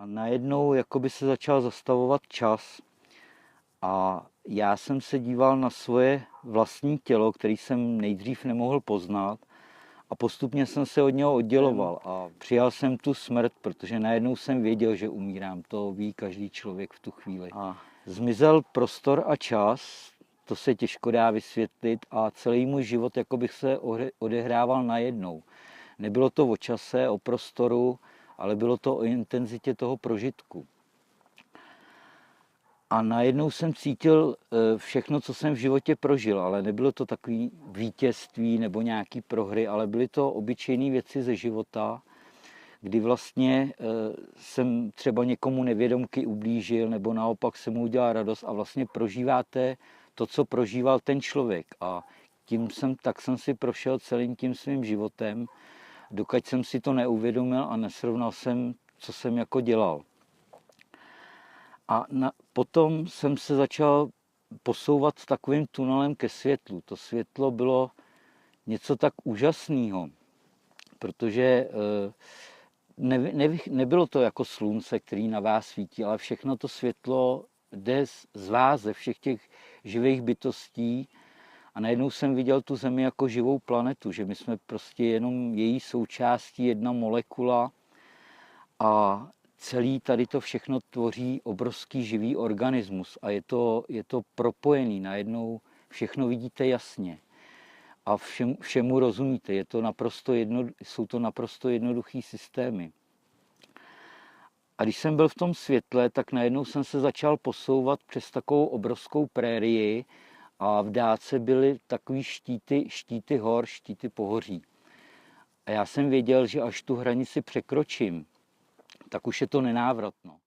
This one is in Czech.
A najednou jakoby se začal zastavovat čas a já jsem se díval na svoje vlastní tělo, který jsem nejdřív nemohl poznat a postupně jsem se od něho odděloval a přijal jsem tu smrt, protože najednou jsem věděl, že umírám. To ví každý člověk v tu chvíli. A zmizel prostor a čas, to se těžko dá vysvětlit a celý můj život jako bych se odehrával najednou. Nebylo to o čase, o prostoru, ale bylo to o intenzitě toho prožitku. A najednou jsem cítil všechno, co jsem v životě prožil, ale nebylo to takové vítězství nebo nějaký prohry, ale byly to obyčejné věci ze života, kdy vlastně jsem třeba někomu nevědomky ublížil nebo naopak jsem mu udělal radost a vlastně prožíváte to, co prožíval ten člověk. A tak jsem si prošel celým tím svým životem, dokud jsem si to neuvědomil a nesrovnal jsem, co jsem jako dělal. A potom jsem se začal posouvat s takovým tunelem ke světlu. To světlo bylo něco tak úžasného, protože nebylo to jako slunce, který na vás svítí, ale všechno to světlo jde z vás, ze všech těch živých bytostí. A najednou jsem viděl tu Zemi jako živou planetu, že my jsme prostě jenom její součástí, jedna molekula a celý tady to všechno tvoří obrovský živý organismus a je to propojený, najednou všechno vidíte jasně a všemu rozumíte, jsou to naprosto jednoduchý systémy. A když jsem byl v tom světle, tak najednou jsem se začal posouvat přes takovou obrovskou prérii a v dálce byly takový štíty hor, štíty pohoří. A já jsem věděl, že až tu hranici překročím, tak už je to nenávratno.